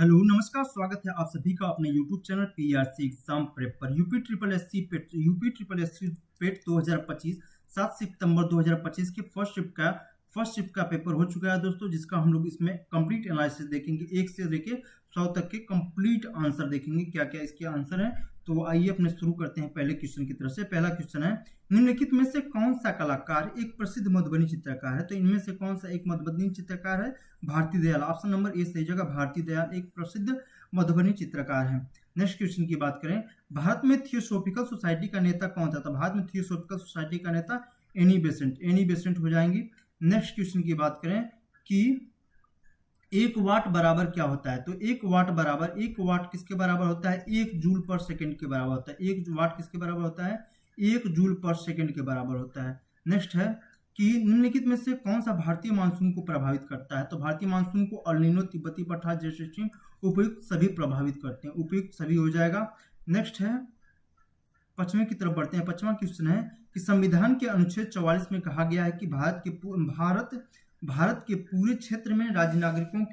Hello नमस्कार, स्वागत है आप सभी का अपने YouTube channel PRC exam prep पर। यूपी ट्रिपल एस सी पेट 2025 7 सितंबर 2025 के फर्स्ट शिफ्ट का पेपर हो चुका है दोस्तों, जिसका हम लोग इसमें कंप्लीट एनालिसिस देखेंगे। 1 से लेके 100 तक के कंप्लीट आंसर देखेंगे, क्या क्या इसके आंसर हैं। तो आइए अपने शुरू करते हैं पहले क्वेश्चन की तरफ से। पहला क्वेश्चन है, निम्नलिखित में से कौन सा कलाकार एक प्रसिद्ध मधुबनी चित्रकार है? तो इनमें से कौन सा एक मधुबनी चित्रकार है? Bharati Dayal. Option number A सही जगह, भारती दयाल एक प्रसिद्ध मधुबनी चित्रकार है। नेक्स्ट क्वेश्चन की बात करें, भारत में थियोसॉफिकल सोसाइटी का नेता कौन था? तो भारत में थियोसॉफिकल सोसाइटी का नेता एनी बेसेंट हो जाएंगी। नेक्स्ट क्वेश्चन की बात करें कि 1 वाट बराबर क्या होता है? तो 1 वाट किसके बराबर होता है? 1 जूल पर सेकंड के बराबर होता है। 1 वाट किसके बराबर होता है? 1 जूल पर सेकंड के बराबर होता है। नेक्स्ट है कि निम्नलिखित में से कौन सा भारतीय मानसून को प्रभावित करता है? तो भारतीय मानसून को अल नीनो, तिब्बती पठार जैसे उपयुक्त सभी प्रभावित करते हैं। उपयुक्त सभी हो जाएगा। नेक्स्ट है, पश्चिमी की तरफ बढ़ते हैं। पश्चिमा क्वेश्चन है कि संविधान के अनुच्छेद 44 में कहा गया है कि भारत के पूरे क्षेत्र में राज्य नागरिकों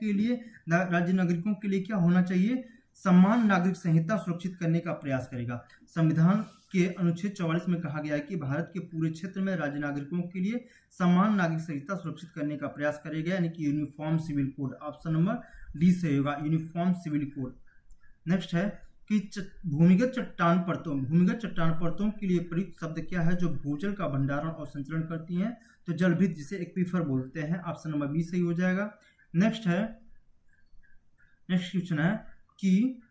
के लिए क्या होना चाहिए? समान नागरिक संहिता सुरक्षित करने का प्रयास करेगा। संविधान के अनुच्छेद 44 में कहा गया है कि भारत के पूरे क्षेत्र में राज्य नागरिकों के लिए समान नागरिक संहिता सुरक्षित करने का प्रयास करेगा, यानी कि uniform civil code. Option number D से होगा, यूनिफॉर्म सिविल कोड। नेक्स्ट है कि भूमिगत चट्टान परतों के लिए प्रयुक्त शब्द क्या है जो भूजल का भंडारण और संचरण करती हैं? तो जलभृत, जिसे एक्वीफर बोलते हैं। ऑप्शन नंबर बी सही हो जाएगा। नेक्स्ट क्वेश्चन है कि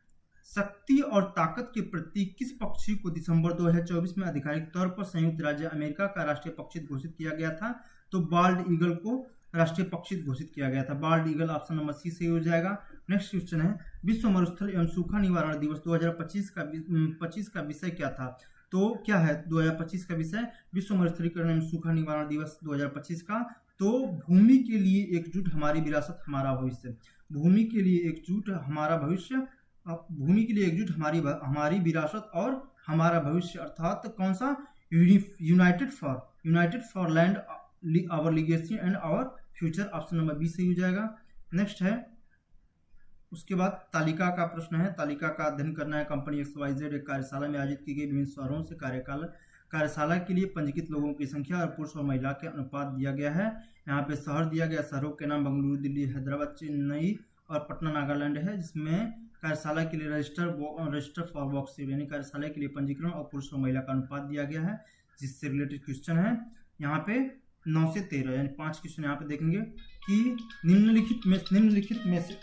शक्ति और ताकत के प्रतीक किस पक्षी को दिसंबर 2024 में आधिकारिक तौर पर संयुक्त राज्य अमेरिका का राष्ट्रीय पक्षी घोषित किया गया था? तो बाल्ड ईगल को राष्ट्रीय पक्षी घोषित किया गया था, bald eagle. Option number C सही हो जाएगा। नेक्स्ट क्वेश्चन है, विश्व मरुस्थल एवं सूखा निवारण दिवस 2025 का विषय क्या था? तो क्या है 2025 का विषय? विश्व मरुस्थलीकरण एवं सूखा निवारण दिवस 2025 का। तो भूमि के लिए एकजुट, हमारी विरासत हमारा भविष्य। भूमि के लिए एकजुट, हमारा भविष्य। भूमि के लिए एकजुट, हमारी विरासत और हमारा भविष्य, अर्थात कौन सा? United for land, our legacy and our future. Option number B सही हो जाएगा। नेक्स्ट है, उसके बाद तालिका का प्रश्न है। तालिका का अध्ययन करना है। कंपनी XYZ एक कार्यशाला में आयोजित की गई विभिन्न शहरों से कार्यशाला के लिए पंजीकृत लोगों की संख्या और पुरुष और महिला के अनुपात दिया गया है। यहाँ पे शहर दिया गया, शहरों के नाम बेंगलुरु, दिल्ली, हैदराबाद, चेन्नई और पटना नागालैंड है, जिसमें कार्यशाला के लिए रजिस्टर फॉर वर्कशिप यानी कार्यशाला के लिए पंजीकरण और पुरुष और महिला का अनुपात दिया गया है, जिससे रिलेटेड क्वेश्चन है। यहाँ पे 9 से 13 यानी 5 क्वेश्चन यहाँ पे देखेंगे कि निम्नलिखित में से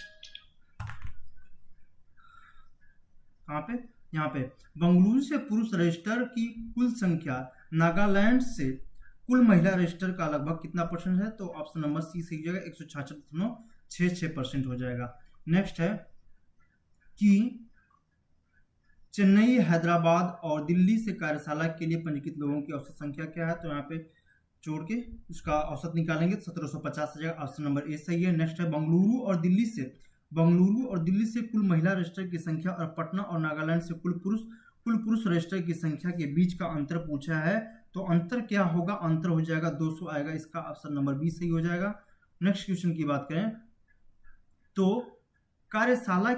कहाँ पे? यहाँ पे बेंगलुरु से पुरुष रजिस्टर की कुल संख्या नागालैंड से कुल महिला रजिस्टर का लगभग कितना परसेंट है? तो ऑप्शन नंबर सी सही हो जाएगा, 166.66% हो जाएगा। नेक्स्ट है कि चेन्नई, हैदराबाद और दिल्ली से कार्यशाला के लिए पंजीकृत लोगों की औसत संख्या क्या है? तो यहाँ पे जोड़ के उसका औसत निकालेंगे तो 1750 हो जाएगा। ऑप्शन नंबर ए सही है। नेक्स्ट है, बेंगलुरु और दिल्ली से कुल महिला रजिस्टर की संख्या और पटना और नागालैंड से कुल पुरुष रजिस्टर की संख्या के बीच का अंतर पूछा है। तो अंतर क्या होगा? अंतर हो जाएगा 200 आएगा, इसका ऑप्शन नंबर बी सही हो जाएगा। नेक्स्ट क्वेश्चन की बात करें तो कार्यशाला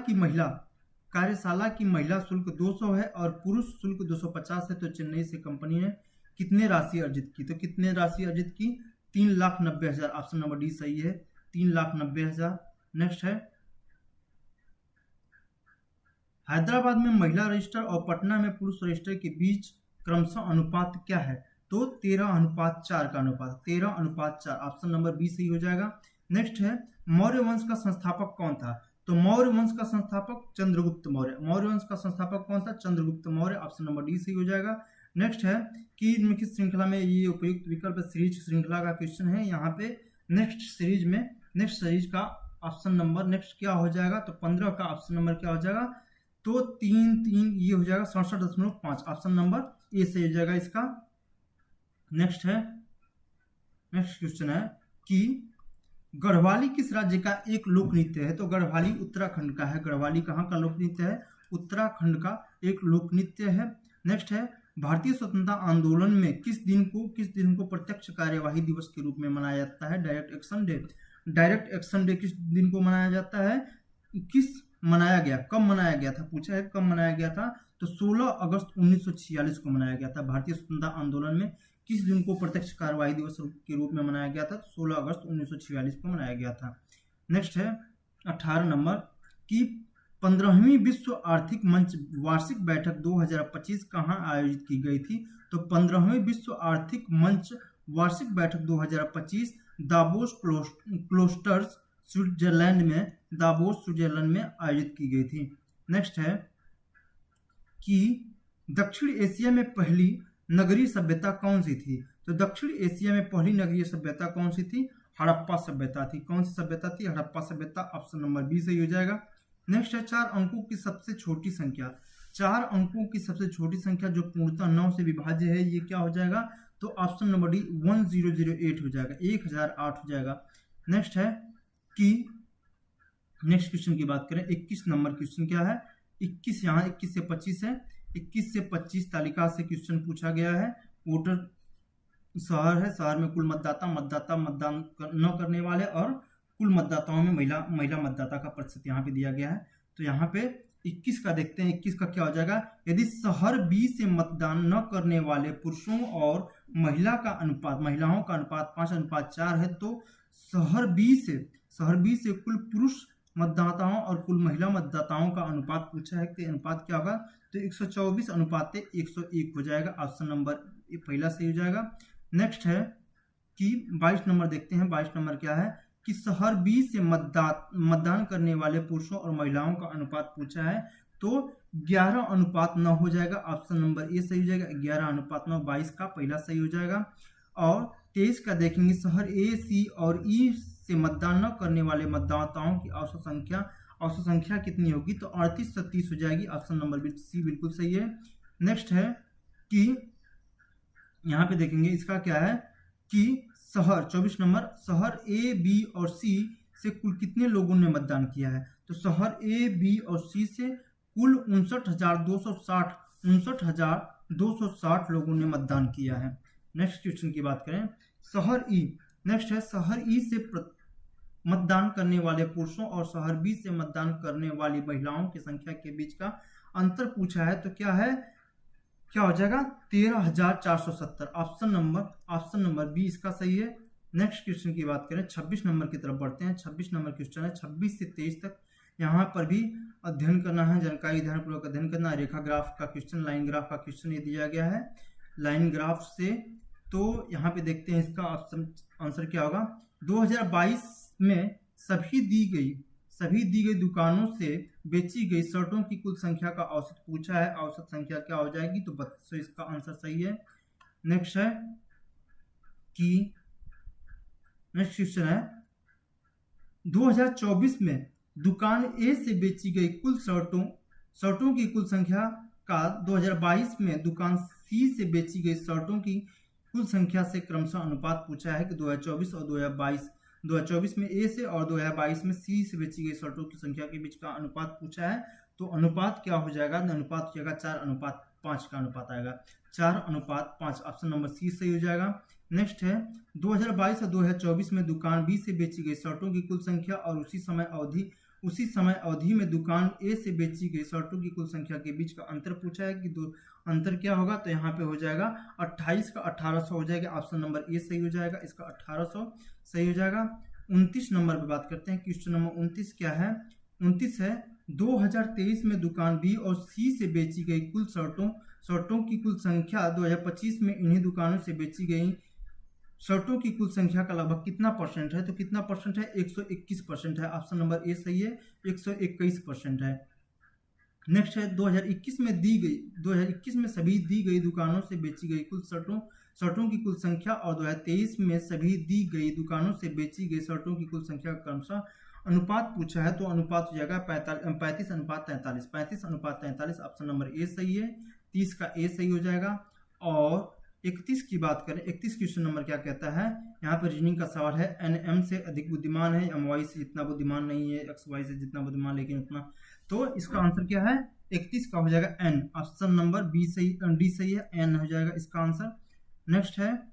की महिला शुल्क 200 है और पुरुष शुल्क 250 है। तो चेन्नई से कंपनी ने कितने राशि अर्जित की? तो कितने राशि अर्जित की? 3,90,000। ऑप्शन नंबर डी सही है, 3,90,000। नेक्स्ट है, हैदराबाद में महिला रजिस्टर और पटना में पुरुष रजिस्टर के बीच क्रमशः अनुपात क्या है? तो 13:4 का अनुपात, 13:4। ऑप्शन नंबर बी सही हो जाएगा। नेक्स्ट है, मौर्य वंश का संस्थापक कौन था? तो मौर्य वंश का संस्थापक Chandragupta Maurya. Option number D सही हो जाएगा। नेक्स्ट है कि निम्नलिखित श्रृंखला में ये उपयुक्त विकल्प सीरीज श्रृंखला का क्वेश्चन है। यहाँ पे नेक्स्ट सीरीज का ऑप्शन नंबर नेक्स्ट क्या हो जाएगा? तो 15 का ऑप्शन नंबर क्या हो जाएगा? तो 3 ये हो जाएगा 67.5। ऑप्शन नंबर ए से हो जाएगा इसका। नेक्स्ट क्वेश्चन है कि गढ़वाली किस राज्य का एक लोक नृत्य है? तो गढ़वाली उत्तराखंड का है। गढ़वाली कहाँ का लोक नृत्य है? उत्तराखंड का एक लोक नृत्य है। नेक्स्ट है, भारतीय स्वतंत्रता आंदोलन में किस दिन को प्रत्यक्ष कार्यवाही दिवस के रूप में मनाया जाता है? डायरेक्ट एक्शन डे किस दिन को मनाया जाता है? किस मनाया गया, कब मनाया गया था, पूछा है कब मनाया गया था। तो 16 अगस्त 1946 को मनाया गया था। भारतीय स्वतंत्रता आंदोलन में किस दिन को प्रत्यक्ष कार्रवाई दिवस के रूप में मनाया गया था? 16 अगस्त 1946 को मनाया गया था। नेक्स्ट है 18 नंबर की 15वीं विश्व आर्थिक मंच वार्षिक बैठक 2025 कहाँ आयोजित की गई थी? तो 15वीं विश्व आर्थिक मंच वार्षिक बैठक 2025 दावोस क्लोस्टर्स स्विट्जरलैंड में, दावोस स्विट्जरलैंड में आयोजित की गई थी। नेक्स्ट है कि दक्षिण एशिया में पहली नगरीय सभ्यता कौन सी थी? तो दक्षिण एशिया में पहली नगरीय सभ्यता कौन सी थी? हड़प्पा सभ्यता थी। कौन सी सभ्यता थी? हड़प्पा सभ्यता। ऑप्शन नंबर बी सही हो जाएगा। नेक्स्ट है 4 अंकों की सबसे छोटी संख्या। 4 अंकों की सबसे छोटी संख्या जो पूर्णतः 9 से विभाज्य है, ये क्या हो जाएगा? तो ऑप्शन नंबर डी 1008 हो जाएगा, 1008 हो जाएगा। नेक्स्ट है कि नेक्स्ट क्वेश्चन की बात करें, 21 नंबर क्वेश्चन क्या है? 21 यहाँ 21 से 25 है। 21 से 25 तालिका से क्वेश्चन पूछा गया है। वोटर शहर है, शहर में कुल मतदाता, मतदान न करने वाले और कुल मतदाताओं में महिला मतदाता का प्रतिशत यहाँ पे दिया गया है। तो यहाँ पे 21 का देखते हैं, 21 का क्या हो जाएगा? यदि शहर बी से मतदान न करने वाले पुरुषों और महिलाओं का अनुपात 5:4 है, तो शहर बी से कुल पुरुष मतदाताओं और कुल महिला मतदाताओं का अनुपात पूछा है कि अनुपात क्या होगा? तो 124 अनुपात 101 हो जाएगा। ऑप्शन नंबर पहला सही हो जाएगा। नेक्स्ट है कि 22 नंबर देखते हैं। 22 नंबर क्या है कि शहर बी से मतदान करने वाले पुरुषों और महिलाओं का अनुपात पूछा है, तो 11:9 हो जाएगा। ऑप्शन नंबर ए सही हो जाएगा, 11:9। 22 का पहला सही हो जाएगा। और 23 का देखेंगे, शहर ए, सी और ई से मतदान न करने वाले मतदाताओं की औसत संख्या कितनी होगी? तो 38 से 30 हो जाएगी। ऑप्शन नंबर सी बिल्कुल सही है। नेक्स्ट है कि यहाँ पे देखेंगे इसका क्या है कि शहर 24 नंबर, शहर ए, बी और सी से कुल कितने लोगों ने मतदान किया है? तो शहर ए, बी और सी से कुल 59,260 लोगों ने मतदान किया है। नेक्स्ट क्वेश्चन की बात करें, शहर ई। नेक्स्ट है शहर ई से मतदान करने वाले पुरुषों और शहर बी से मतदान करने वाली महिलाओं की संख्या के बीच का अंतर पूछा है, तो क्या है, क्या हो जाएगा? 13,470। ऑप्शन नंबर बी इसका सही है। नेक्स्ट क्वेश्चन की बात करें, 26 नंबर की तरफ बढ़ते हैं। 26 नंबर क्वेश्चन है 26 से 23 तक। यहाँ पर भी अध्ययन करना है, जानकारी ध्यानपूर्वक अध्ययन करना है। रेखा ग्राफ का क्वेश्चन, लाइन ग्राफ का क्वेश्चन ये दिया गया है लाइन ग्राफ से। तो यहाँ पे देखते हैं इसका आंसर क्या होगा। 2022 में सभी दी गई दुकानों से बेची गई शर्टों की कुल संख्या का औसत पूछा है। औसत संख्या क्या हो जाएगी? तो 32। इसका आंसर सही है। नेक्स्ट है कि नेक्स्ट क्वेश्चन है 2024 में दुकान ए से बेची गई कुल शर्टों की कुल संख्या का 2022 में दुकान सी से बेची गई शर्टों की कुल संख्या से क्रमशः अनुपात पूछा है कि 2024 और 2024 में ए से और 2022 में सी से बेची गई शर्टों की संख्या के बीच का अनुपात पूछा है। तो अनुपात क्या हो जाएगा? अनुपात हो जाएगा 4:5 का अनुपात आएगा, 4:5। ऑप्शन नंबर सी सही हो जाएगा। नेक्स्ट है 2022 और 2024 में दुकान बी से बेची गई शर्टों की कुल संख्या और उसी समय अवधि में दुकान ए से बेची गई शर्टों की कुल संख्या के बीच का अंतर पूछा है कि अंतर क्या होगा? तो यहाँ पे हो जाएगा 28 का 1800 हो जाएगा। ऑप्शन नंबर ए सही हो जाएगा, इसका 1800 सही हो जाएगा। 29 नंबर पे बात करते हैं। क्वेश्चन नंबर 29 क्या है? 29 है 2023 में दुकान बी और सी से बेची गई कुल शर्टों की कुल संख्या 2025 में इन्हीं दुकानों से बेची गई शर्टों की कुल संख्या का लगभग कितना परसेंट है? तो कितना परसेंट है? 121% है। ऑप्शन नंबर ए सही है, 121% है। नेक्स्ट है 2021 में सभी दी गई दुकानों से बेची गई कुल शर्टों की कुल संख्या और 2023 में सभी दी गई दुकानों से बेची गई शर्टों की कुल संख्या का क्रमशः अनुपात पूछा है। तो अनुपात हो जाएगा 35:43। 35:43। ऑप्शन नंबर ए सही है, 30 का ए सही हो जाएगा। और 31 की बात करें, 31 क्वेश्चन नंबर क्या कहता है? यहाँ पर रीजनिंग का सवाल है, एन एम से अधिक बुद्धिमान है, एम वाई से जितना बुद्धिमान नहीं है, एक्स वाई से जितना बुद्धिमान लेकिन उतना। तो इसका आंसर क्या है? 31 का हो जाएगा एन। ऑप्शन नंबर बी सही, डी सही है, एन हो जाएगा इसका आंसर। नेक्स्ट है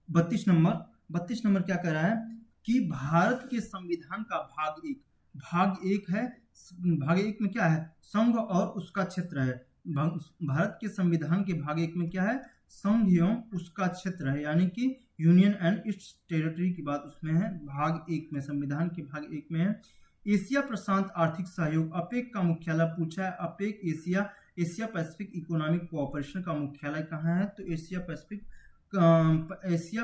32 नंबर। 32 नंबर क्या कह रहा है कि भारत के संविधान का भाग 1 भाग एक में क्या है, संघ और उसका क्षेत्र है। भारत के संविधान के भाग एक में क्या है, संघ एवं उसका क्षेत्र है, यानी कि यूनियन एंड इट्स टेरिटरी की बात उसमें है, भाग एक में, संविधान के भाग एक में है। एशिया प्रशांत आर्थिक सहयोग, अपेक का मुख्यालय पूछा है, APEC Asia Pacific economic cooperation का मुख्यालय कहाँ है, तो एशिया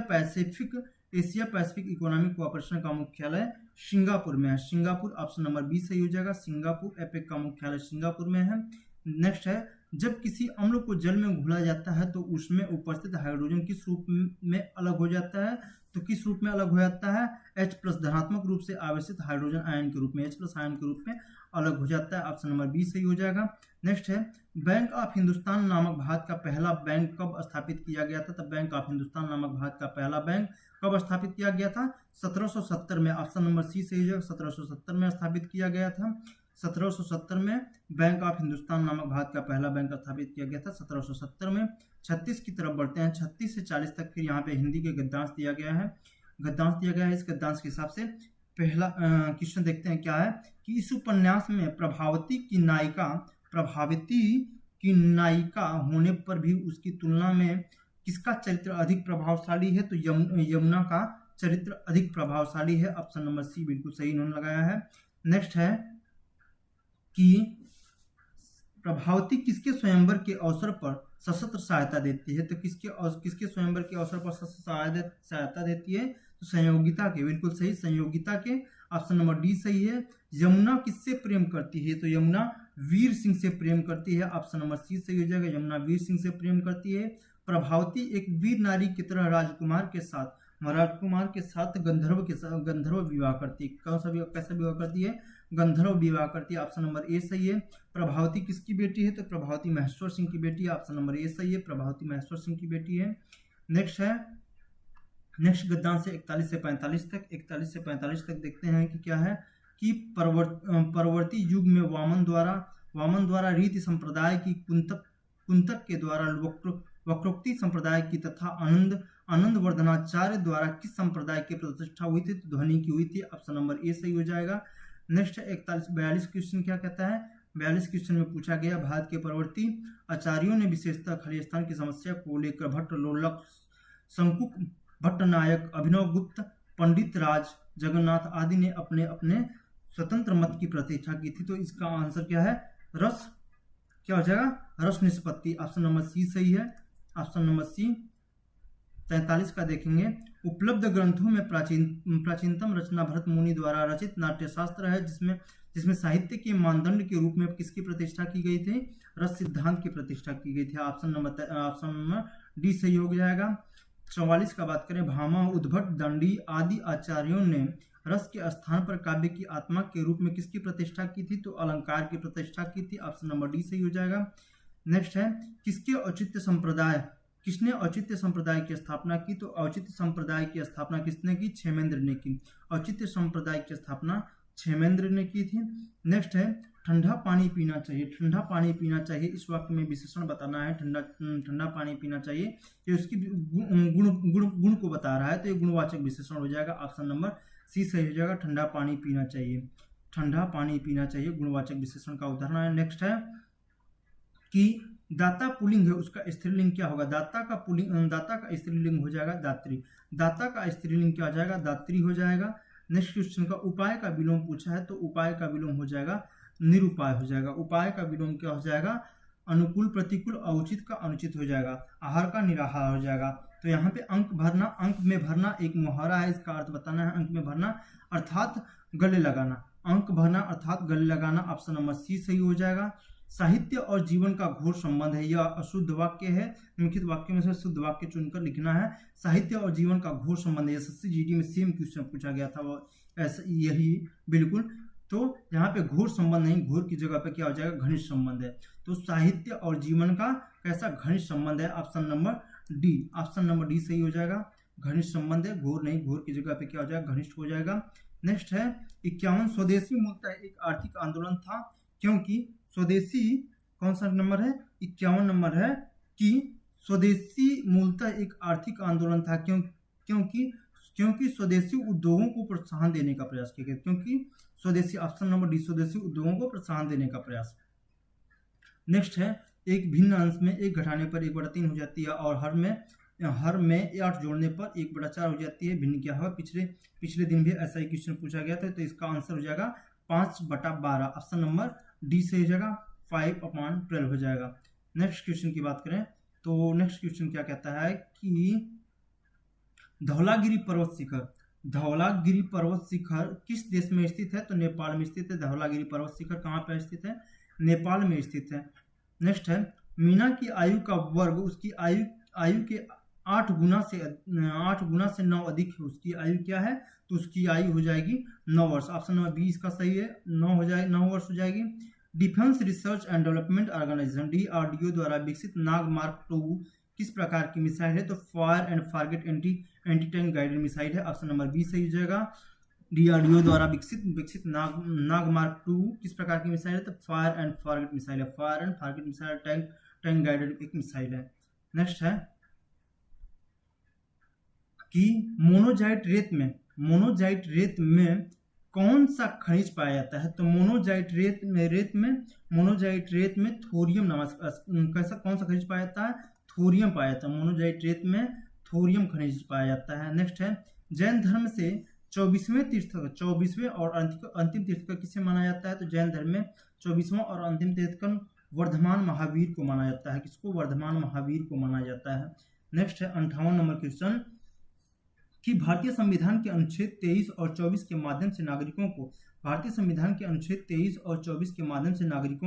पैसिफिक इकोनॉमिक कोऑपरेशन का मुख्यालय सिंगापुर में है। सिंगापुर ऑप्शन नंबर बी सही हो जाएगा, सिंगापुर, एपेक का मुख्यालय सिंगापुर में है। नेक्स्ट है, जब किसी अम्ल को जल में घोला जाता है तो उसमें उपस्थित हाइड्रोजन किस रूप में अलग हो जाता है, तो किस रूप में अलग हो जाता है, H+ धनात्मक रूप से आवेशित हाइड्रोजन आयन के रूप में, H+ आयन के रूप में अलग हो जाता है, ऑप्शन नंबर बी सही हो जाएगा। नेक्स्ट है, बैंक ऑफ हिंदुस्तान नामक भारत का पहला बैंक कब स्थापित किया गया था, तो बैंक ऑफ हिंदुस्तान नामक भारत का पहला बैंक कब स्थापित किया गया था, 1770 में, ऑप्शन नंबर सी सही हो जाएगा, 1770 में स्थापित किया गया था। 1770 में बैंक ऑफ हिंदुस्तान नामक भारत का पहला बैंक स्थापित किया गया था 1770 में। 36 की तरफ बढ़ते हैं, 36 से 40 तक फिर यहाँ पे हिंदी के गद्यांश दिया गया है, इस गद्यांश के हिसाब से पहला क्वेश्चन देखते हैं क्या है कि इस उपन्यास में प्रभावती की नायिका होने पर भी उसकी तुलना में किसका चरित्र अधिक प्रभावशाली है, तो यमुना का चरित्र अधिक प्रभावशाली है, ऑप्शन नंबर सी बिल्कुल सही इन्होंने लगाया है। नेक्स्ट है कि प्रभावती किसके स्वयंवर के अवसर पर सशस्त्र सहायता देती है, तो किसके स्वयंवर के अवसर पर सशस्त्र सहायता देती है, तो संयोगिता के, बिल्कुल सही, संयोगिता के, ऑप्शन नंबर डी सही है। यमुना किससे प्रेम करती है, तो यमुना वीर सिंह से प्रेम करती है, ऑप्शन नंबर सी सही हो जाएगा, यमुना वीर सिंह से प्रेम करती है। प्रभावती एक वीर नारी की तरह राजकुमार के साथ गंधर्व विवाह करती है, कैसा विवाह करती है, गंधर्व विवाह करती है, ऑप्शन नंबर ए सही है। प्रभावती किसकी बेटी है, तो प्रभावती महेश्वर सिंह की बेटी है, ऑप्शन नंबर ए सही है, प्रभावती महेश्वर सिंह की बेटी है। नेक्स्ट है, नेक्स्ट गद्यांश से 41 से 45 तक देखते हैं कि क्या है कि परवर्ती युग में वामन द्वारा रीति संप्रदाय की, कुंतक के द्वारा वक्रोक्ति संप्रदाय की तथा आनंद वर्धनाचार्य द्वारा किस संप्रदाय की प्रतिष्ठा हुई थी, तो ध्वनि की हुई थी, ऑप्शन नंबर ए सही हो जाएगा। नेक्स्ट 42 क्वेश्चन क्या कहता है, 42 क्वेश्चन में पूछा गया भारत के परवर्ती आचार्यों ने विशेषतः खलिस्तान की समस्या को लेकर भट्ट, लोलक, शंकुक, भट्टनायक, अभिनव गुप्त, पंडित राज जगन्नाथ आदि ने अपने अपने स्वतंत्र मत की प्रतिष्ठा की थी, तो इसका आंसर क्या है, क्या हो जाएगा, रस निष्पत्ति, ऑप्शन नंबर सी सही है, ऑप्शन नंबर सी। 43 का देखेंगे, उपलब्ध ग्रंथों में प्राचीनतम रचना भरत मुनि द्वारा रचित नाट्यशास्त्र है, जिसमें साहित्य के मानदंड के रूप में किसकी प्रतिष्ठा की गई थी, रस सिद्धांत की प्रतिष्ठा की गई थी, ऑप्शन नंबर डी सही हो जाएगा। 44 का बात करें, भामा, उद्भट, दंडी आदि आचार्यों ने रस के स्थान पर काव्य की आत्मा के रूप में किसकी प्रतिष्ठा की थी, तो अलंकार की प्रतिष्ठा की थी, ऑप्शन नंबर डी सही हो जाएगा। नेक्स्ट है, किसने औचित्य संप्रदाय की स्थापना की, तो औचित्य संप्रदाय की स्थापना किसने की, क्षेमेंद्र ने की, औचित्य संप्रदाय की स्थापना क्षेमेंद्र ने की थी। नेक्स्ट है, ठंडा पानी पीना चाहिए, इस वाक्य में विशेषण बताना है, ठंडा पानी पीना चाहिए, ये उसकी गुण को बता रहा है, तो ये गुणवाचक विशेषण हो जाएगा, ऑप्शन नंबर सी सही हो जाएगा, ठंडा पानी पीना चाहिए गुणवाचक विशेषण का उदाहरण है। नेक्स्ट है कि दाता पुल्लिंग है, उसका स्त्रीलिंग क्या होगा, दाता का स्त्रीलिंग हो जाएगा दात्री, दाता का स्त्रीलिंग क्या हो जाएगा, दात्री हो जाएगा। नेक्स्ट क्वेश्चन का उपाय का विलोम पूछा है, तो उपाय का विलोम हो जाएगा निरुपाय हो जाएगा, उपाय का विलोम क्या हो जाएगा, अनुकूल प्रतिकूल, औचित का अनुचित हो जाएगा, आहार का निराहार हो जाएगा। तो यहाँ पे अंक में भरना एक मुहावरा है, इसका अर्थ बताना है, अंक में भरना अर्थात गले लगाना, अंक भरना अर्थात गले लगाना, ऑप्शन नंबर सी सही हो जाएगा। साहित्य और जीवन का घोर संबंध है, यह अशुद्ध वाक्य है, निम्नलिखित वाक्य में से शुद्ध वाक्य चुनकर लिखना है। साहित्य और जीवन का घोर संबंध है, SSC GD में सेम क्वेश्चन पूछा गया था, वो ऐसा यही बिल्कुल। तो यहाँ पे घोर संबंध नहीं, घोर की जगह पे क्या हो जाएगा, घनिष्ठ संबंध है। तो साहित्य और जीवन का कैसा घनिष्ठ संबंध है, ऑप्शन नंबर डी सही हो जाएगा, घनिष्ठ संबंध है, घोर नहीं, घोर की जगह पे क्या हो जाएगा, घनिष्ठ हो जाएगा। नेक्स्ट है 51, स्वदेशी मूलतः एक आर्थिक आंदोलन था, क्योंकि स्वदेशी कौन सा नंबर है, 51 नंबर है कि स्वदेशी मूलतः एक आर्थिक आंदोलन था, क्योंकि क्योंकि स्वदेशी उद्योगों को प्रोत्साहन देने का प्रयास किया गया, क्योंकि स्वदेशी, ऑप्शन नंबर डी, स्वदेशी उद्योगों को प्रोत्साहन देने का प्रयास। नेक्स्ट है एक भिन्न अंश में 1 घटाने पर 1/3 हो जाती है और हर में 8 जोड़ने पर 1/4 हो जाती है। भिन्न क्या होगा? पिछले दिन भी ऐसा ही क्वेश्चन पूछा गया था, तो इसका आंसर हो जाएगा 5/12। ऑप्शन नंबर डी से हो जाएगा 5/12 हो जाएगा। नेक्स्ट क्वेश्चन की बात करें तो नेक्स्ट क्वेश्चन क्या कहता है कि धौलागिरी पर्वत शिखर किस देश में स्थित है? तो नेपाल में स्थित है। धौलागिरी पर्वत शिखर कहाँ पर स्थित है? नेपाल में स्थित है। नेक्स्ट है मीना की आयु का वर्ग उसकी आयु के 8 गुना से 9 अधिक है। उसकी आयु क्या है? तो उसकी आयु हो जाएगी 9 वर्ष। ऑप्शन नंबर बी इसका सही है, 9 वर्ष हो जाएगी। Defence research and development organisation DRDO द्वारा विकसित नाग मार्क 2 किस प्रकार की मिसाइल है? तो fire and forget anti tank guided missile है। ऑप्शन नंबर बी सही हो जाएगा। DRDO द्वारा विकसित नाग मार्क 2 किस प्रकार की मिसाइल है? तो फायर एंड फॉरगेट मिसाइल है। Fire and forget missile tank guided एक मिसाइल है। नेक्स्ट है कि मोनोजाइट रेत में कौन सा खनिज पाया जाता है? तो मोनोजाइट रेत में थोरियम नामक कौन सा खनिज पाया जाता है? थोरियम पाया जाता है। मोनोजाइट रेत में थोरियम खनिज पाया जाता है। नेक्स्ट है जैन धर्म से 24वें और अंतिम तीर्थंकर किसे माना जाता है? तो जैन धर्म में 24वां और अंतिम तीर्थंकर वर्धमान महावीर को माना जाता है। किसको? वर्धमान महावीर को माना जाता है। नेक्स्ट है 58 नंबर क्वेश्चन कि भारतीय संविधान के अनुच्छेद 23 और 24 के माध्यम से नागरिकों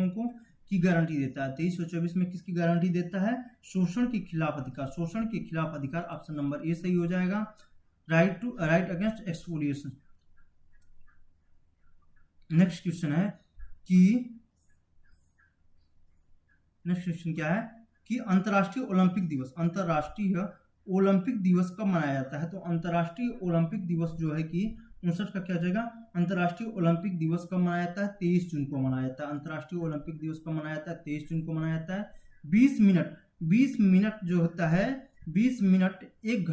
को की गारंटी देता है। 23 और 24 में किसकी गारंटी देता है? शोषण के खिलाफ अधिकार। ऑप्शन नंबर ए सही हो जाएगा। Right against exfoliation. Next question क्या है कि अंतर्राष्ट्रीय ओलंपिक दिवस कब मनाया जाता है? तो अंतर्राष्ट्रीय ओलंपिक दिवस जो है कि 59 का क्या हो जाएगा? अंतर्राष्ट्रीय ओलंपिक दिवस कब मनाया जाता है? 23 जून को मनाया जाता है। अंतर्राष्ट्रीय ओलंपिक दिवस कब मनाया जाता है? 23 जून को मनाया जाता है। 20 मिनट जो होता है 20 मिनट 1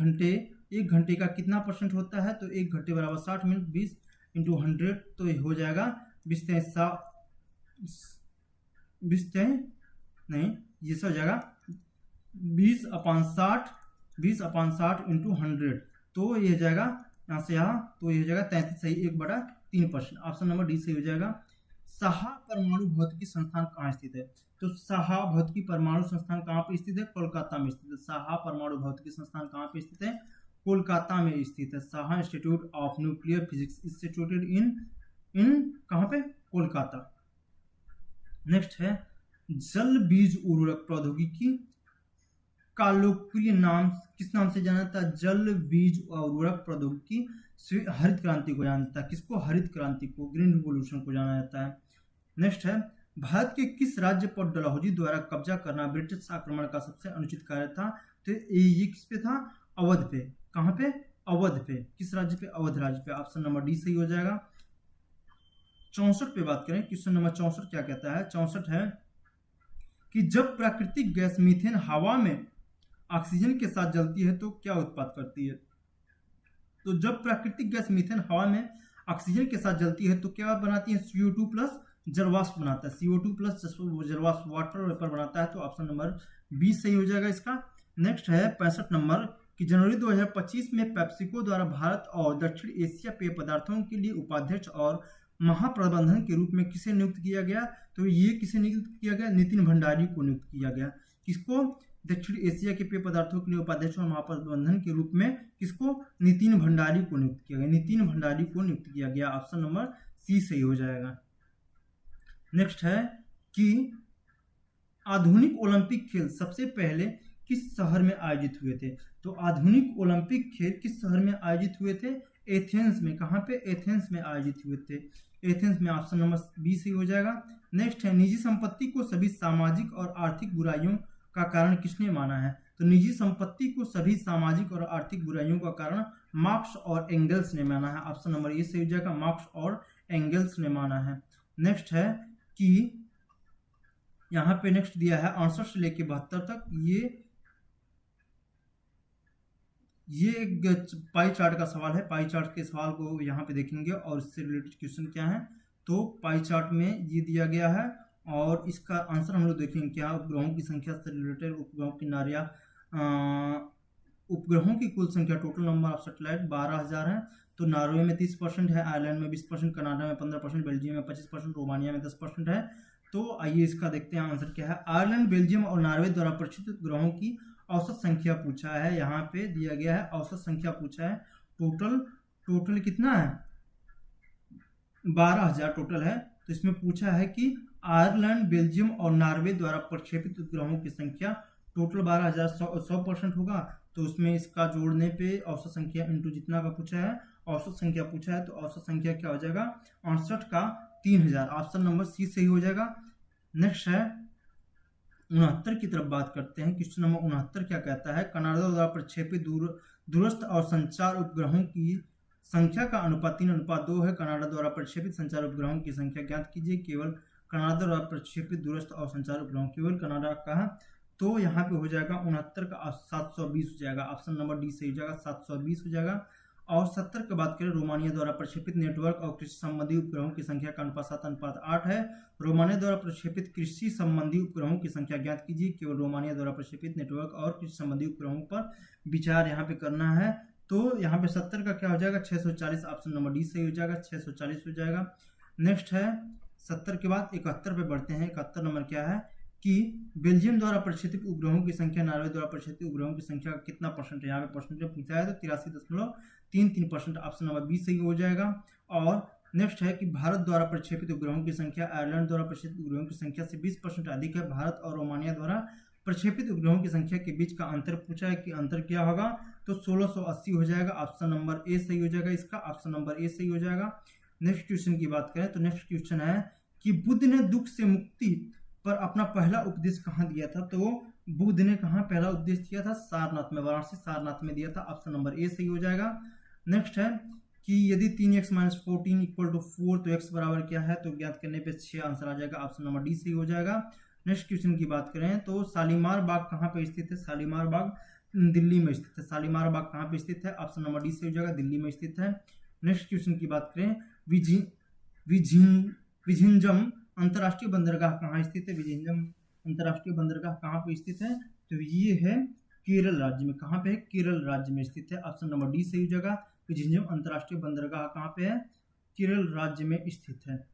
घंटे का कितना परसेंट होता है? तो 1 घंटे बराबर 60 मिनट। 20 × 100 तो ये हो जाएगा 20 ये सब हो जाएगा 20/60 × 100 तो ये हो जाएगा यहाँ से यहाँ, तो ये हो जाएगा 33 सही 1/3%। ऑप्शन नंबर डी सही हो जाएगा। साहा परमाणु भौतिकी संस्थान कहाँ स्थित है? तो साहा भौतिकी परमाणु संस्थान कहाँ पे स्थित है? कोलकाता में स्थित है। साहा परमाणु भौतिकी संस्थान कहाँ पे स्थित है? कोलकाता में स्थित है। Saha institute of nuclear physics instituted इन कहाँ पे? कोलकाता। नेक्स्ट है जल बीज उर्वरक प्रौद्योगिकी का लोकप्रिय नाम किस नाम से जाना जाता है? जल बीज उर्वरक प्रौद्योगिकी हरित क्रांति को जाना जाता है। किसको? हरित क्रांति को, ग्रीन रिवोल्यूशन को जाना जाता है। नेक्स्ट है भारत के किस राज्य पर डलहौजी द्वारा कब्जा करना ब्रिटिश आक्रमण का सबसे अनुचित कार्य था? तो ये किस पे था? अवध पे। कहाँ पे? अवध पे। किस राज्य पे? अवध राज्य पे। ऑप्शन नंबर डी सही हो जाएगा। 64 पे बात करें, क्वेश्चन नंबर 64 क्या कहता है? 64 है कि जब प्राकृतिक गैस मीथेन हवा में ऑक्सीजन के साथ जलती है तो क्या उत्पाद करती है? तो जब प्राकृतिक गैस मीथेन हवा में ऑक्सीजन के साथ जलती है तो क्या बनाती है? CO2 प्लस जलवाष्प बनाता है। CO2 प्लस जलवाष्प, वाटर वेपर बनाता है। तो ऑप्शन नंबर बी सही हो जाएगा इसका। नेक्स्ट है 65 नंबर कि जनवरी 2025 में पेप्सिको द्वारा भारत और दक्षिण एशिया पेय पदार्थों के लिए उपाध्यक्ष और महाप्रबंधन के रूप में किसे नियुक्त किया गया? तो ये किसे नियुक्त किया गया? नितिन भंडारी को नियुक्त किया गया। किसको? दक्षिण एशिया के पेय पदार्थों के लिए उपाध्यक्ष और महाप्रबंधन के रूप में किसको? नितिन भंडारी को नियुक्त किया गया। नितिन भंडारी को नियुक्त किया गया। ऑप्शन नंबर सी सही हो जाएगा। नेक्स्ट है कि आधुनिक ओलंपिक खेल सबसे पहले किस शहर में आयोजित हुए थे? तो आधुनिक ओलंपिक खेल किस शहर में आयोजित हुए थे? एथेंस में। कहाँ पे? एथेंस में आयोजित हुए थे। एथेंस में। ऑप्शन नंबर बी सही हो जाएगा। नेक्स्ट है निजी संपत्ति को सभी सामाजिक और आर्थिक बुराइयों का कारण किसने माना है? तो निजी संपत्ति को सभी सामाजिक और आर्थिक बुराइयों का कारण मार्क्स और एंगल्स ने माना है। ऑप्शन नंबर ए सही हो जाएगा। मार्क्स और एंगल्स ने माना है। नेक्स्ट है कि यहाँ पे नेक्स्ट दिया है 68 से लेके 72 तक। ये ये एक पाई चार्ट का सवाल है। पाई चार्ट के सवाल को यहाँ पे देखेंगे और इससे रिलेटेड क्वेश्चन क्या है। तो पाई चार्ट में ये दिया गया है और इसका आंसर हम लोग देखेंगे क्या। उपग्रहों की संख्या से रिलेटेड, उपग्रहों की नारिया, उपग्रहों की कुल संख्या, टोटल नंबर ऑफ सैटेलाइट 12,000 है। तो नॉर्वे में 30% है, आयरलैंड में 20%, कनाडा में 15%, बेल्जियम में 25%, रोमानिया में 10% है। तो आइए इसका देखते हैं आंसर क्या है। आयरलैंड, बेल्जियम और नॉर्वे द्वारा प्रक्षेपित उपग्रहों की औसत संख्या पूछा है। यहाँ पे दिया गया है औसत संख्या पूछा है। टोटल कितना है, 12,000 टोटल है। तो इसमें पूछा है कि आयरलैंड, बेल्जियम और नॉर्वे द्वारा प्रक्षेपित उपग्रहों की संख्या टोटल 12,000, 100% होगा। तो उसमें इसका जोड़ने पे औसत संख्या इंटू जितना का पूछा है, औसत संख्या पूछा है, तो औसत संख्या क्या हो जाएगा, 68 का 3,000। ऑप्शन नंबर सी सही हो जाएगा। नेक्स्ट है 69 की तरफ बात करते हैं। क्वेश्चन नंबर 69 क्या कहता है। कनाडा द्वारा प्रक्षेपित दूरस्थ और संचार उपग्रहों की संख्या का अनुपात 3:2 है। कनाडा द्वारा प्रक्षेपित संचार उपग्रहों की संख्या ज्ञात कीजिए। केवल कनाडा द्वारा प्रक्षेपित दूरस्थ और संचार उपग्रहों, केवल कनाडा का है। तो यहाँ पे हो जाएगा 69 का 720 हो जाएगा। ऑप्शन नंबर डी सही हो जाएगा, 720 हो जाएगा। और 70 की बात करें, रोमानिया द्वारा प्रक्षेपित नेटवर्क और कृषि संबंधी उपग्रहों की संख्या का अनुपात 7:8 है। रोमानिया द्वारा प्रक्षेपित कृषि संबंधी उपग्रहों की संख्या ज्ञात कीजिए। केवल रोमानिया द्वारा प्रक्षेपित नेटवर्क और कृषि संबंधी उपग्रहों पर विचार यहाँ पे करना है। तो यहाँ पे 70 का क्या हो जाएगा, 640। ऑप्शन नंबर डी सही हो जाएगा, 640 हो जाएगा। नेक्स्ट है 70 के बाद 71 पे बढ़ते हैं। 71 नंबर क्या है कि बेल्जियम द्वारा प्रक्षेपित उपग्रहों की संख्या नॉर्वे द्वारा प्रक्षेपित उपग्रहों की संख्या का कितना परसेंट है। यहाँ पे परसेंटेज पूछा है तो 83.33%। ऑप्शन नंबर बी सही हो जाएगा। और नेक्स्ट है कि भारत द्वारा प्रक्षेपित उपग्रहों की संख्या आयरलैंड द्वारा प्रक्षेपित उपग्रहों की संख्या से 20% अधिक है। भारत और रोमानिया द्वारा प्रक्षेपित उपग्रहों की संख्या के बीच का अंतर पूछा है कि अंतर क्या होगा, तो 1680 हो जाएगा। ऑप्शन नंबर ए सही हो जाएगा इसका, ऑप्शन नंबर ए सही हो जाएगा। नेक्स्ट क्वेश्चन की बात करें तो नेक्स्ट क्वेश्चन है कि बुद्ध ने दुख से मुक्ति पर अपना पहला उपदेश कहाँ दिया था। तो बुद्ध ने कहाँ पहला उपदेश दिया था, सारनाथ में, वाराणसी सारनाथ में दिया था। ऑप्शन नंबर ए सही हो जाएगा। नेक्स्ट है कि यदि 3x - 14 = 4 तो x बराबर क्या है, तो ज्ञात करने पे 6 आंसर आ जाएगा। ऑप्शन नंबर डी सही हो जाएगा। नेक्स्ट क्वेश्चन की बात करें तो शालीमार बाग कहाँ पे स्थित है। शालीमार बाग दिल्ली में स्थित है। शालीमार बाग कहाँ पे स्थित है, ऑप्शन नंबर डी सही हो जाएगा, दिल्ली में स्थित है। नेक्स्ट क्वेश्चन की बात करें, विझिंजम अंतर्राष्ट्रीय बंदरगाह कहाँ स्थित है। विझिंजम अंतर्राष्ट्रीय बंदरगाह कहाँ पे स्थित है, तो ये है केरल राज्य में। कहाँ पे है, केरल राज्य में स्थित है। ऑप्शन नंबर डी सही हो जाएगा। विझिंजम अंतर्राष्ट्रीय बंदरगाह कहाँ पे है, केरल राज्य में स्थित है।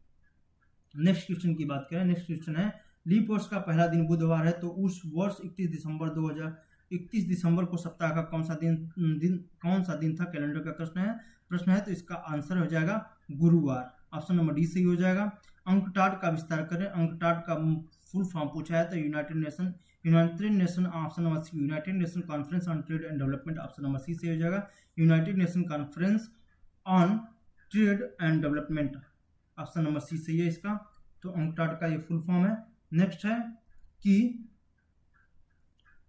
नेक्स्ट क्वेश्चन की बात करें, नेक्स्ट क्वेश्चन है लीप वर्ष का पहला दिन बुधवार है, तो उस वर्ष 31 दिसंबर को सप्ताह का कौन सा दिन था, कैलेंडर का प्रश्न है। तो इसका आंसर हो जाएगा गुरुवार। ऑप्शन नंबर डी सही हो जाएगा। अंकटाड का विस्तार करें। अंकटाड का फुल फॉर्म पूछा है तो united nation. Option number C, united nation conference on trade and development. Option number C सही हो जाएगा, united nation conference on trade and development. Option number C सही है इसका। तो अंकटाड का ये फुल फॉर्म है। नेक्स्ट है कि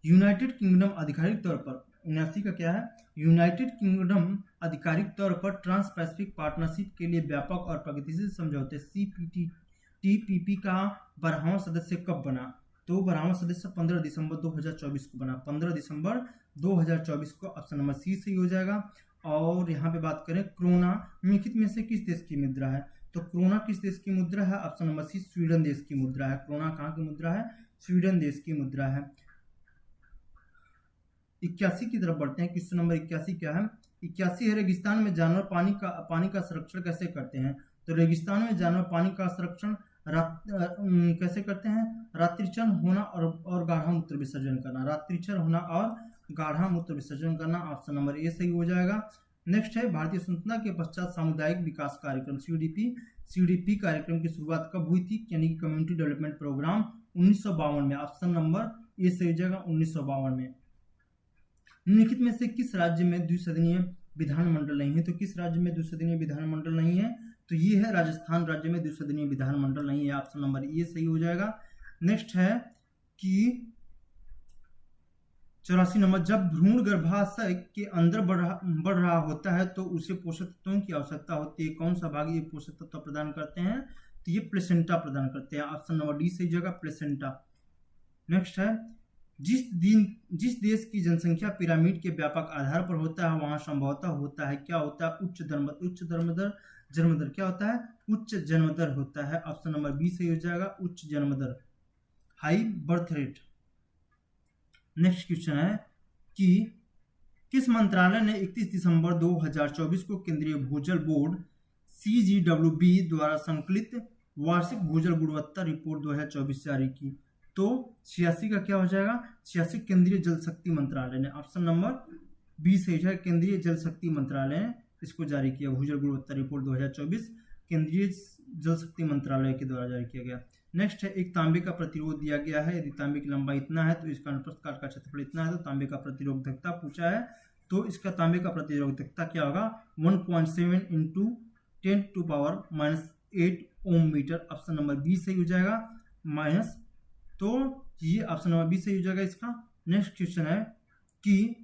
यूनाइटेड किंगडम आधिकारिक तौर पर 79 का क्या है, यूनाइटेड किंगडम आधिकारिक तौर पर ट्रांस पैसिफिक पार्टनरशिप के लिए व्यापक और प्रगतिशील समझौते CPTPP का 12वां सदस्य कब बना। तो 12वां सदस्य 15 दिसंबर 2024 को बना, 15 दिसंबर 2024 को। ऑप्शन नंबर सी सही हो जाएगा। और यहाँ पे बात करें क्रोना निम्नलिखित में से किस देश की मुद्रा है, तो क्रोना किस देश की मुद्रा है। ऑप्शन नंबर सी, स्वीडन देश की मुद्रा है। क्रोना कहाँ की मुद्रा है, स्वीडन देश की मुद्रा है। 81 की तरफ बढ़ते हैं। क्वेश्चन नंबर 81 क्या है, 81 है रेगिस्तान में जानवर पानी का संरक्षण कैसे करते हैं। तो रेगिस्तान में जानवर पानी का संरक्षण कैसे करते हैं, रात्रिचर होना और गाढ़ा मूत्र विसर्जन करना। रात्रिचर होना और गाढ़ा मूत्र विसर्जन करना। ऑप्शन नंबर ए सही हो जाएगा। नेक्स्ट है भारतीय स्वतंत्रता के पश्चात सामुदायिक विकास कार्यक्रम CDP कार्यक्रम की शुरुआत कब हुई थी, यानी कि कम्युनिटी डेवलपमेंट प्रोग्राम 1952 में। ऑप्शन नंबर ए सही हो जाएगा, 1952 में। निम्नलिखित में से किस राज्य में द्विसदनीय विधानमंडल नहीं है, तो किस राज्य में द्विसदनीय विधानमंडल नहीं है, तो ये है राजस्थान राज्य में द्विसदनीय विधानमंडल नहीं है। ऑप्शन नंबर ए सही हो जाएगा। नेक्स्ट है कि 84 नंबर, जब भ्रूण गर्भाशय के अंदर बढ़ रहा होता है तो उसे पोषक तत्वों की आवश्यकता होती है। कौन सा भाग ये पोषक तत्व प्रदान करते हैं, तो ये प्लेसेंटा प्रदान करते हैं। ऑप्शन नंबर डी सही जगह, प्लेसेंटा। नेक्स्ट है जिस देश की जनसंख्या पिरामिड के व्यापक आधार पर होता है वहां संभवतः होता है क्या होता है उच्च जन्म दर क्या होता है उच्च जन्म दर होता है। ऑप्शन नंबर बी सही हो जाएगा, उच्च जन्म दर, high birth rate. Next question है कि किस मंत्रालय ने 31 दिसंबर 2024 को केंद्रीय भूजल बोर्ड CGWB द्वारा संकलित वार्षिक भूजल गुणवत्ता रिपोर्ट 2024 जारी की? तो 86 का क्या हो जाएगा, 86 केंद्रीय जल शक्ति मंत्रालय ने। ऑप्शन नंबर बी सही है, केंद्रीय जल शक्ति मंत्रालय ने इसको जारी किया। भूजल गुणवत्ता रिपोर्ट 2024 केंद्रीय जल शक्ति मंत्रालय के द्वारा जारी किया गया। नेक्स्ट है, एक तांबे का प्रतिरोध दिया गया है, यदि तांबे की लंबाई इतना है तो इसका अनुप्रस्थ काट का क्षेत्रफल इतना है, तो तांबे का प्रतिरोधकता पूछा है, तो इसका तांबे का प्रतिरोधकता क्या होगा 1.7 × 10⁻⁻8 ओम मीटर। ऑप्शन नंबर बी सही हो जाएगा माइनस, तो ये ऑप्शन नंबर बी सही हो जाएगा इसका। नेक्स्ट क्वेश्चन है कि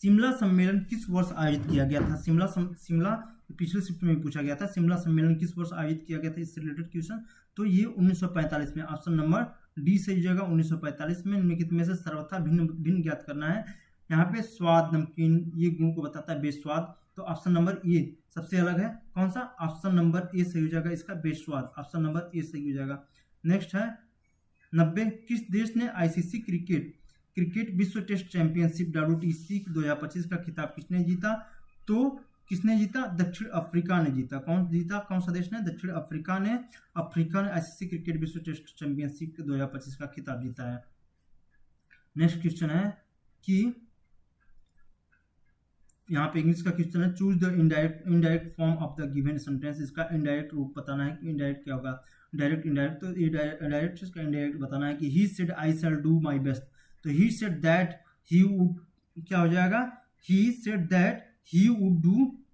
शिमला सम्मेलन किस वर्ष आयोजित किया गया था? शिमला पिछले शिफ्ट में पूछा गया था, शिमला सम्मेलन किस वर्ष आयोजित किया गया था, इससे रिलेटेड क्वेश्चन। तो ये 1945 में। ऑप्शन नंबर डी सही हो जाएगा 1945 में। निम्नलिखित में से सर्वथा भिन्न ज्ञात करना है। यहाँ पे स्वाद, नमकीन, ये गुण को बताता है बेस्वाद, तो ऑप्शन नंबर ए सबसे अलग है। कौन सा? ऑप्शन नंबर ए सही हो जाएगा इसका, बेस्वाद। ऑप्शन नंबर ए सही हो जाएगा। नेक्स्ट है 90, किस देश ने ICC क्रिकेट विश्व टेस्ट चैंपियनशिप WTC 2025 का खिताब किसने जीता? तो किसने जीता? दक्षिण अफ्रीका ने जीता। कौन जीता? कौन सा देश ने? दक्षिण अफ्रीका ने। ICC क्रिकेट विश्व टेस्ट चैंपियनशिप 2025 का खिताब जीता है। नेक्स्ट क्वेश्चन है कि यहाँ पे इंग्लिश का क्वेश्चन है, choose the indirect form of the given sentence. इसका इनडायरेक्ट रूप बताना है कि इनडायरेक्ट क्या होगा, डायरेक्ट इनडायरेक्ट। तो इनडायरेक्ट इसका इनडायरेक्ट बताना है कि he said I shall do my best, तो he said that he would क्या हो जाएगा, he said that he would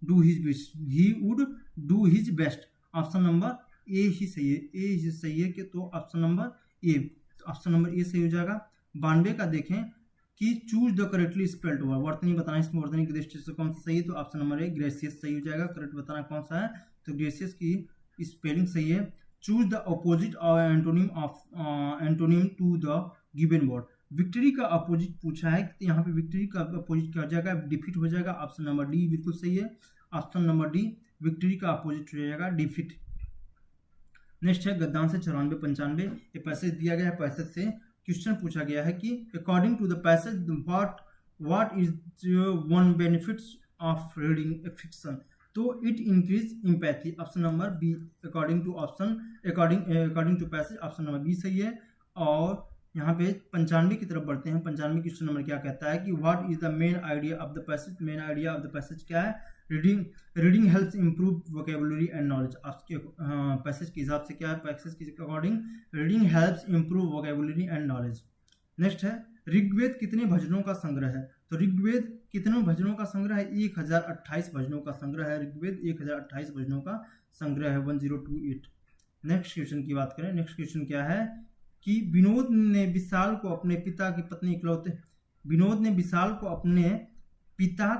do his best, he would do his best. Option number A ही सही है, ए ही सही है कि, तो ऑप्शन नंबर ए, तो ऑप्शन नंबर ए सही हो जाएगा। 92 का देखें कि choose the correctly spelled word, वर्तनी बताना है, इसमें वर्तनी की दृष्टि से कौन सा सही है, तो ऑप्शन नंबर ए ग्रेसियस सही हो जाएगा। करेक्ट बताना कौन सा है, तो ग्रेसियस की स्पेलिंग सही है। चूज द अपोजिट और antonym to the given word, victory का अपोजिट पूछा है, तो यहाँ पे विक्ट्री का अपोजिट क्या हो जाएगा, डिफीट हो जाएगा। ऑप्शन नंबर डी बिल्कुल सही है, ऑप्शन नंबर डी विक्ट्री का अपोजिट हो जाएगा डिफीट। नेक्स्ट है गद्दान से 94-95, ये पैसेज दिया गया है, पैसेज से क्वेश्चन पूछा गया है कि according to the passage what is one benefits of reading a fiction, तो it increase empathy. Option number B according to passage, option number B सही है। और यहाँ पे 95 की तरफ बढ़ते हैं। 95 क्वेश्चन नंबर क्या कहता है कि what is the main idea of the passage, main idea of the passage क्या है, reading helps improve vocabulary and knowledge. आपके पैसेज के हिसाब से क्या है, पैसेज के according reading helps improve vocabulary and knowledge. Next है ऋग्वेद कितने भजनों का संग्रह है, तो ऋग्वेद कितने भजनों का संग्रह है, 1028 भजनों का संग्रह है। ऋग्वेद 1028 भजनों का संग्रह है, 1028। नेक्स्ट क्वेश्चन की बात करें, नेक्स्ट क्वेश्चन क्या है कि विनोद ने विशाल को अपने पिता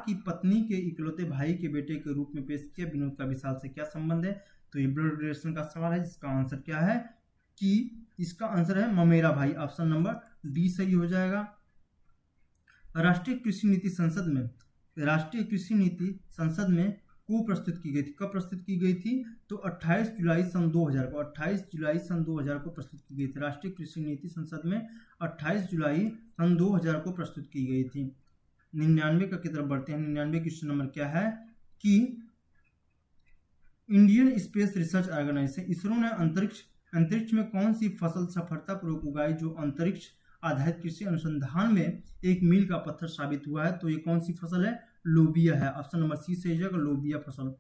की पत्नी के इकलौते भाई के बेटे के रूप में पेश किया। विनोद का विशाल से क्या संबंध है, तो ये ब्लड रिलेशन का सवाल है, जिसका आंसर क्या है कि इसका आंसर है ममेरा भाई। ऑप्शन नंबर डी सही हो जाएगा। राष्ट्रीय कृषि नीति संसद में को प्रस्तुत की गई थी, कब प्रस्तुत की गई थी, तो 28 जुलाई सन 2000 को, 28 जुलाई सन 2000 को प्रस्तुत की गई थी। राष्ट्रीय कृषि नीति संसद में 28 जुलाई सन 2000 को प्रस्तुत की गई थी। 99 की तरफ बढ़ते हैं। 99 क्वेश्चन नंबर क्या है कि Indian space research organisation ISRO ने अंतरिक्ष में कौन सी फसल सफलतापूर्वक उगाई जो अंतरिक्ष आधारित कृषि अनुसंधान में एक मील का पत्थर साबित हुआ है, तो ये कौन सी फसल है, लोबिया है। ऑप्शन नंबर सी सही जाएगा, लोबिया फसल।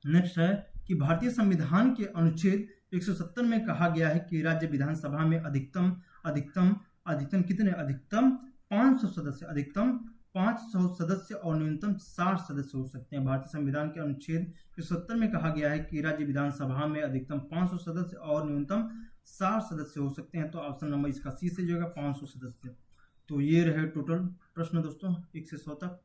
नेक्स्ट है कि भारतीय संविधान के अनुच्छेद 170 में कहा गया है कि राज्य विधानसभा में अधिकतम कितने, अधिकतम 500 सदस्य और न्यूनतम 60 सदस्य हो सकते हैं। भारतीय संविधान के अनुच्छेद 170 में कहा गया है कि राज्य विधानसभा में अधिकतम 500 सदस्य और न्यूनतम 60 सदस्य हो सकते हैं, तो ऑप्शन नंबर इसका सी से जाएगा 500 सदस्य। तो ये रहे टोटल प्रश्न दोस्तों 1 से 100 तक।